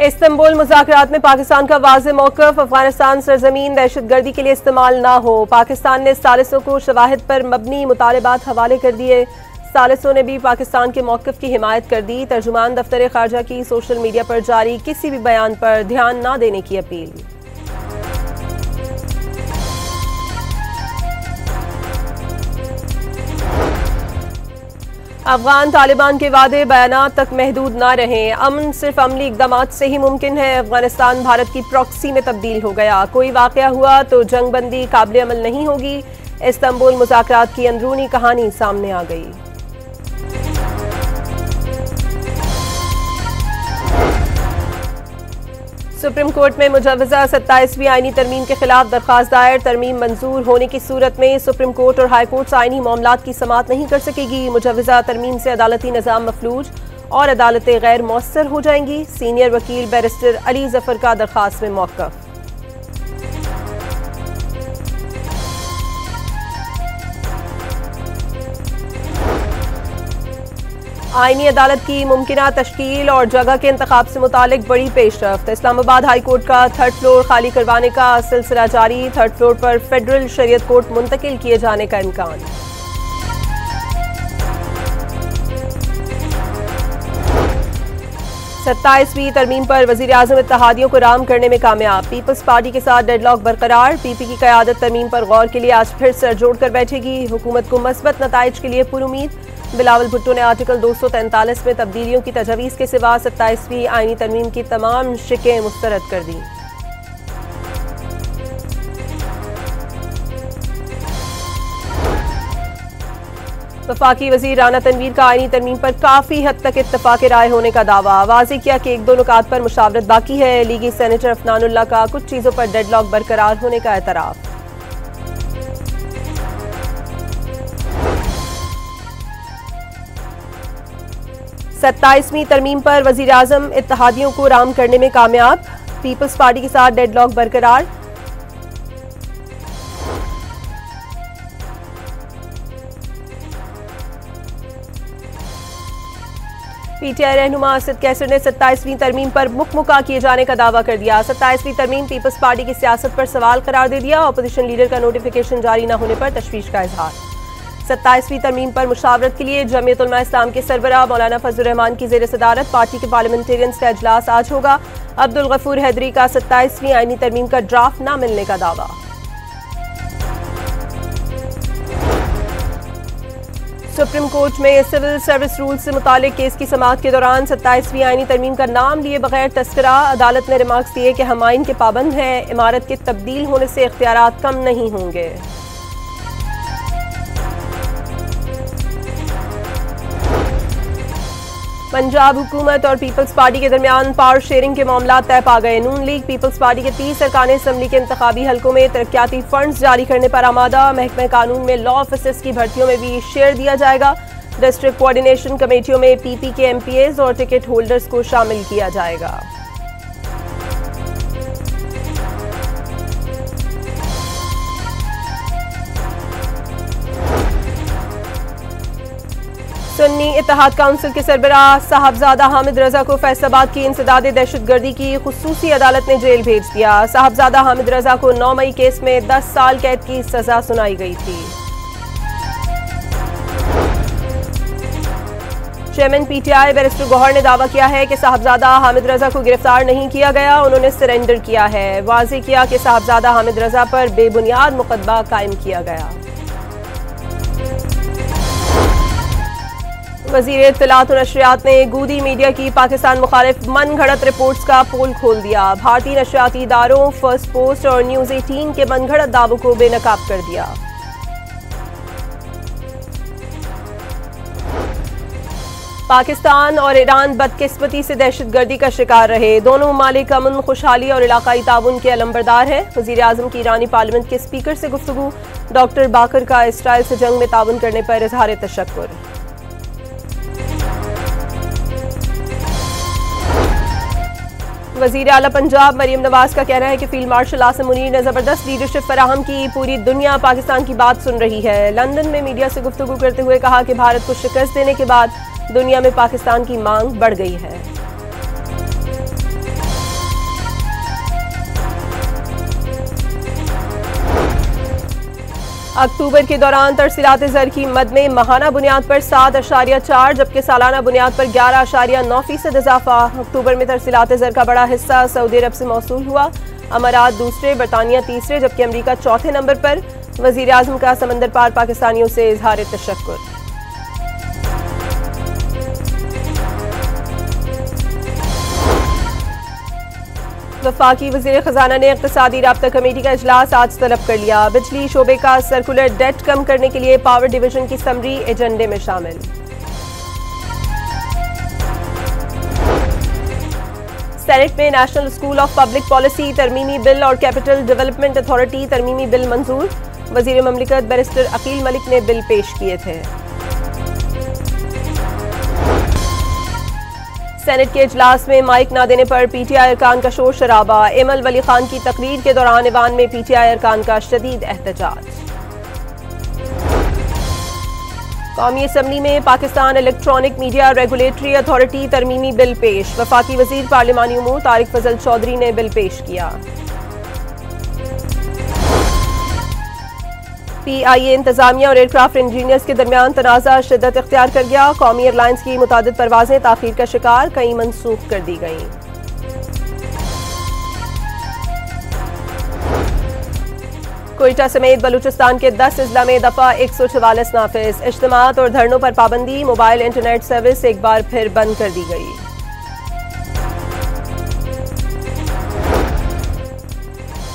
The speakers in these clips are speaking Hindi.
इस्तांबुल मुज़ाकरात में पाकिस्तान का वाज़ेह मौक़िफ़, अफगानिस्तान सरज़मीन दहशतगर्दी के लिए इस्तेमाल ना हो। पाकिस्तान ने सालिसों को शवाहिद पर मबनी मुतालबात हवाले कर दिए। सालिसों ने भी पाकिस्तान के मौक़िफ़ की हिमायत कर दी। तर्जुमान दफ्तर ख़ारजा की सोशल मीडिया पर जारी किसी भी बयान पर ध्यान न देने की अपील। अफगान तालिबान के वादे बयानात तक महदूद ना रहें। अमन सिर्फ अमली इक़दामात से ही मुमकिन है। अफगानिस्तान भारत की प्रॉक्सी में तब्दील हो गया। कोई वाक़या हुआ तो जंग बंदी काबिल अमल नहीं होगी। इस्तांबुल मुज़ाकरात की अंदरूनी कहानी सामने आ गई। सुप्रीम कोर्ट में मुजव्वज़ा 27वीं आईनी तरमीम के खिलाफ दरख्वास्त दायर। तरमीम मंजूर होने की सूरत में सुप्रीम कोर्ट और हाई कोर्ट आईनी मामलात की समाअत नहीं कर सकेगी। मुजव्वज़ा तरमीम से अदालती निज़ाम मफलूज और अदालतें गैर मौसर हो जाएंगी। सीनियर वकील बैरिस्टर अली जफर का दरख्वास्त में मौक़िफ़। आईनी अदालत की मुमकिना तश्कील और जगह के इंतखाब से मुतालिक बड़ी पेशरफ्त। इस्लामाबाद हाई कोर्ट का थर्ड फ्लोर खाली करवाने का सिलसिला जारी। थर्ड फ्लोर पर फेडरल शरीयत कोर्ट मुंतकिल किए जाने का इम्कान। सत्ताईसवीं तरमीम पर वज़ीर आज़म इत्तेहादियों को राम करने में कामयाब। पीपल्स पार्टी के साथ डेडलॉक बरकरार। पीपी की क़यादत तरमीम पर गौर के लिए आज फिर सर जोड़ कर बैठेगी। हुकूमत को मस्बत नताइज के लिए पुरुमीद। बिलावल भुट्टो ने आर्टिकल 243 में तब्दीलियों की तजवीज़ के सिवा 27वीं आईनी तरमीम की तमाम शिकें मुस्तरद कर दी। वफाकी वज़ीर राना तनवीर का आईनी तरमीम पर काफ़ी हद तक इत्तफ़ाक़ राय होने का दावा। वाज़ेह किया कि एक दो नुकात पर मुशावरत बाकी है। लीगी सेनेटर अफनानुल्लाह का कुछ चीज़ों पर डेडलॉक बरकरार होने का एतराफ़। 27वीं तरमीम पर वज़ीर आज़म इत्तेहादियों को राम करने में कामयाब। पीपल्स पार्टी के साथ डेडलॉक बरकरार। पीटीआई रहनुमा असद कैसर ने 27वीं तरमीम पर मुकमुका किए जाने का दावा कर दिया। 27वीं तरमीम पीपल्स पार्टी की सियासत पर सवाल करार दे दिया। अपोजिशन लीडर का नोटिफिकेशन जारी न होने पर तशवीश का इजहार। 27वीं तरमीम पर मुशावरत के लिए जमीयत उलमा इस्लाम के सरबराह मौलाना फजलुर रहमान की ज़ेर सदारत पार्टी के पार्लियामेंटेरियंस का इजलास आज होगा। अब्दुल गफूर हैदरी का 27वीं आईनी तरमीम का ड्राफ्ट न मिलने का दावा। सुप्रीम कोर्ट में सिविल सर्विस रूल से मुतालिक केस की समाअत के दौरान 27वीं आईनी तरमीम का नाम लिए बगैर तस्करा। अदालत ने रिमार्क्स दिए कि हम आइन के पाबंद हैं। इमारत के तब्दील होने से इख्तियारात कम नहीं होंगे। पंजाब हुकूमत और पीपल्स पार्टी के दरमियान पावर शेयरिंग के मामला तय पा गए। नून लीग पीपल्स पार्टी के 30 अरकान असम्बली के इंतखाबी हलकों में तरक्याती फंड्स जारी करने पर आमादा। महकमा कानून में लॉ ऑफिसर्स की भर्तियों में भी शेयर दिया जाएगा। डिस्ट्रिक्ट कोऑर्डिनेशन कमेटियों में पीपी के एमपीएज और टिकट होल्डर्स को शामिल किया जाएगा। सुन्नी इत्तेहाद काउंसिल के सरबराह साहबजादा हामिद रजा को फैसलाबाद की इंसदाद दहशतगर्दी की खुसूसी अदालत ने जेल भेज दिया। साहबजादा हामिद रजा को 9 मई केस में 10 साल कैद की सजा सुनाई गई थी। चेयरमैन पीटीआई बैरिस्टर गौहर ने दावा किया है कि साहबजादा हामिद रजा को गिरफ्तार नहीं किया गया, उन्होंने सरेंडर किया है। वाज़ेह किया कि साहबजादा हामिद रजा पर बेबुनियाद मुकदमा कायम किया गया। वज़ीर इत्तलात और नशरियात ने गूदी मीडिया की पाकिस्तान मुखालिफ मन घड़त रिपोर्ट्स का पोल खोल दिया। भारतीय नशरियाती इदारों फर्स्ट पोस्ट और न्यूज़ 18 के मन घड़त दावों को बेनकाब कर दिया। पाकिस्तान और ईरान बदकिस्मती से दहशतगर्दी का शिकार रहे। दोनों ममालिक अमन, खुशहाली और इलाकाई ताउन के अलंबरदार हैं। वज़ीर आज़म की ईरानी पार्लियामेंट के स्पीकर से गुफ्तगू। डॉक्टर बाकर का इसराइल से जंग में ताउन करने पर इजहार तशक्कुर। वज़ीर आला पंजाब मरियम नवाज का कहना है कि फील्ड मार्शल आसिम मुनीर ने जबरदस्त लीडरशिप फराहम की। पूरी दुनिया पाकिस्तान की बात सुन रही है। लंदन में मीडिया से गुफ्तगू करते हुए कहा कि भारत को शिकस्त देने के बाद दुनिया में पाकिस्तान की मांग बढ़ गई है। अक्टूबर के दौरान तरसीलात ज़र की मद में माहाना बुनियाद पर 7.4 जबकि सालाना बुनियाद पर 11.9% इजाफा। अक्टूबर में तरसीलात ज़र का बड़ा हिस्सा सऊदी अरब से मौसूल हुआ। अमारात दूसरे, बरतानिया तीसरे जबकि अमरीका चौथे नंबर पर। वज़ीर आज़म का समंदर पार पाकिस्तानियों से इजहार तशक्कुर। वफाकी वज़ीर ख़जाना ने इक़्तिसादी राब्ता कमेटी का इजलास आज तलब कर लिया। बिजली शोबे का सर्कुलर डेट कम करने के लिए पावर डिवीजन की समरी एजेंडे में शामिल। सेनेट में national school of public policy तरमीमी बिल और कैपिटल डेवलपमेंट अथॉरिटी तरमीमी बिल मंजूर। वज़ीर ममलिकत बैरिस्टर अकील मलिक ने बिल पेश किए थे। सेनेट के इजलास में माइक न देने पर पीटीआई अरकान का शोर शराबा। एमल वली खान की तकरीर के दौरान ऐवान में पीटीआई अरकान का शदीद एहतजाज। कौमी असम्बली में Pakistan electronic media regulatory authority तरमीमी बिल पेश। वफाकी वजीर पार्लिमानी उमूर तारिक फजल चौधरी ने बिल पेश किया। PIA इंतजामिया और एयरक्राफ्ट इंजीनियर्स के दरमियान तनाज़ा शिद्दत इख्तियार कर गया। कौमी एयरलाइंस की मुतादिद परवाजें ताखीर का शिकार, कई मनसूख कर दी गईं। कोयटा समेत बलूचिस्तान के 10 अजला में दफा 144 नाफिज। इज्तिमात और धरनों पर पाबंदी, मोबाइल इंटरनेट सर्विस एक बार फिर बंद कर दी गई।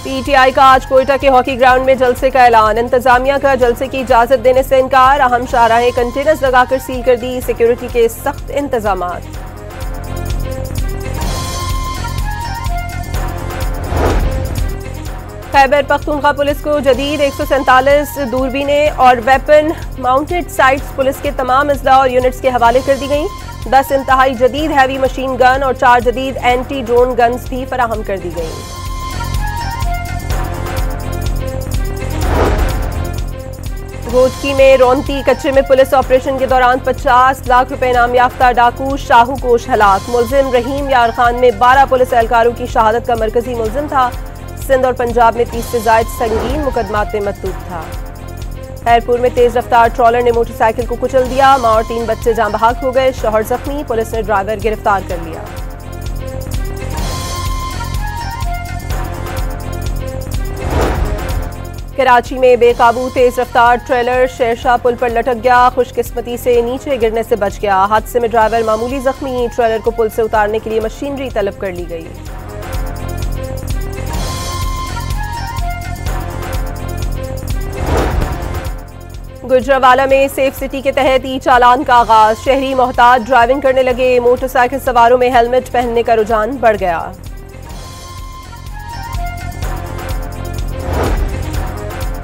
पीटीआई का आज कोयटा के हॉकी ग्राउंड में जलसे का ऐलान। इंतजामिया का जलसे की इजाजत देने से इनकार। अहम शाहराहें कंटेनर्स लगाकर सील कर दी। सिक्योरिटी के सख्त इंतजामात। खैबर पख्तूनख्वा पुलिस को जदीद 147 दूरबीनें और वेपन माउंटेड साइट्स पुलिस के तमाम अजला और यूनिट्स के हवाले कर दी गई। 10 इंतहाई जदीद हैवी मशीन गन और 4 जदीद एंटी ड्रोन गन्स भी फराहम कर दी गई। गोजकी में रोंती कच्चे में पुलिस ऑपरेशन के दौरान 50 लाख रुपए इनाम याफ्ता डाकू शाहू कोश हलाक। मुलजिम रहीम यार खान में 12 पुलिस एहलकारों की शहादत का मरकजी मुलजिम था। सिंध और पंजाब में 30 से जायद संगीन मुकदमात में मतूब था। खैरपुर में तेज रफ्तार ट्रॉलर ने मोटरसाइकिल को कुचल दिया। मां और 3 बच्चे जाँ बहक हो गए, शौहर जख्मी। पुलिस ने ड्राइवर गिरफ्तार कर लिया। कराची में बेकाबू तेज रफ्तार ट्रेलर शेरशाह पुल पर लटक गया। खुशकिस्मती से नीचे गिरने से बच गया। हादसे में ड्राइवर मामूली जख्मी। ट्रेलर को पुल से उतारने के लिए मशीनरी तलब कर ली गई। गुजरावाला में सेफ सिटी के तहत ई चालान का आगाज। शहरी मोहतात ड्राइविंग करने लगे। मोटरसाइकिल सवारों में हेलमेट पहनने का रुझान बढ़ गया।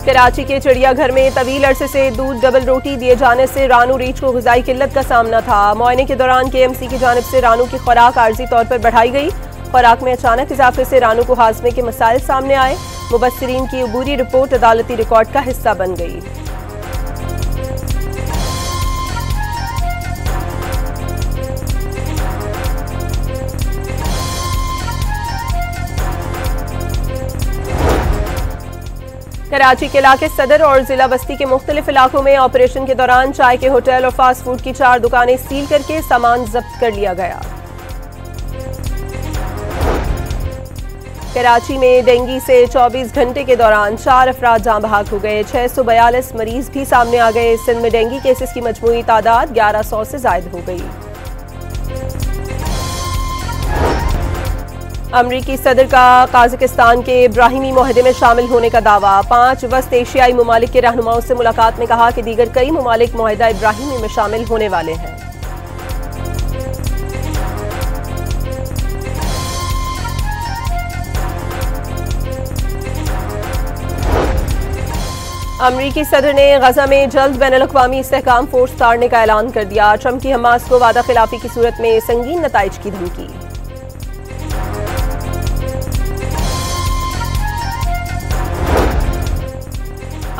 कराची के चिड़ियाघर में तवील अरसे से दूध डबल रोटी दिए जाने से रानू रीछ को ग़िज़ाई किल्लत का सामना था। मुआयने के दौरान KMC की जानिब से रानू की खुराक आर्जी तौर पर बढ़ाई गई। खुराक में अचानक इजाफे से रानू को हाजमे के मसाइल सामने आए। मुबस्सिरीन की अबूरी रिपोर्ट अदालती रिकॉर्ड का हिस्सा बन गई। कराची के इलाके सदर और जिला बस्ती के मुख्तलिफ इलाकों में ऑपरेशन के दौरान चाय के होटल और फास्ट फूड की 4 दुकानें सील करके सामान जब्त कर लिया गया। कराची में डेंगू से 24 घंटे के दौरान 4 अफराद जाँ बहक हो गए। 642 मरीज भी सामने आ गए। सिंध में डेंगू केसेस की मजमूई तादाद 1100 से जायद हो गई। अमरीकी सदर का काज़ाकिस्तान के इब्राहिमी मुआहदे में शामिल होने का दावा। 5 वस्त एशियाई ममालिक के रहनुमाओं से मुलाकात में कहा कि दीगर कई ममालिक मुआहदा इब्राहिमी में शामिल होने वाले हैं। अमरीकी सदर ने गजा में जल्द बैनुल-अक़वामी इस्तेहकाम फोर्स ताड़ने का ऐलान कर दिया। ट्रंप की हमास को वादा खिलाफी की सूरत में संगीन नताइज की धमकी।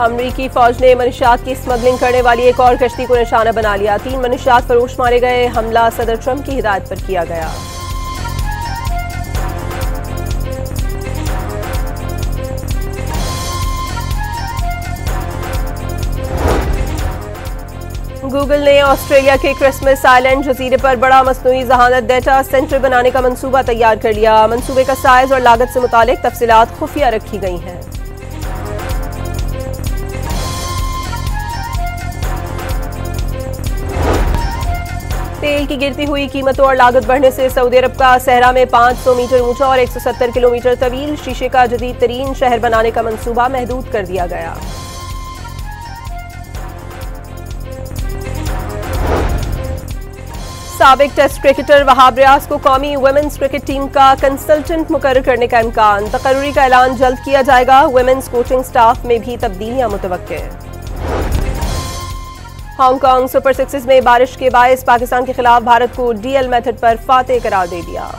अमरीकी फौज ने मनशियात की स्मगलिंग करने वाली एक और कश्ती को निशाना बना लिया। 3 मनशियात फरोश मारे गए। हमला सदर ट्रंप की हिदायत पर किया गया। गूगल ने ऑस्ट्रेलिया के क्रिसमस आइलैंड जजीरे पर बड़ा मसनूई जहानत डेटा सेंटर बनाने का मंसूबा तैयार कर लिया। मंसूबे का साइज और लागत से मुतालिक तफसीलात खुफिया रखी गई हैं। तेल की गिरती हुई कीमतों और लागत बढ़ने से सऊदी अरब का सहरा में 500 मीटर ऊंचा और 170 किलोमीटर तवील शीशे का जदीद तरीन शहर बनाने का मंसूबा महदूद कर दिया गया। साबिक टेस्ट क्रिकेटर वहाब रियाज को कौमी वुमेन्स क्रिकेट टीम का कंसल्टेंट मुकर्रर करने का इम्कान। तकर्रुरी का ऐलान जल्द किया जाएगा। वुमेन्स कोचिंग स्टाफ में भी तब्दीलियां मुतवक्के। हांगकांग सुपर सिक्सेस में बारिश के बायस पाकिस्तान के खिलाफ भारत को डीएल मेथड पर फातेह करार दे दिया।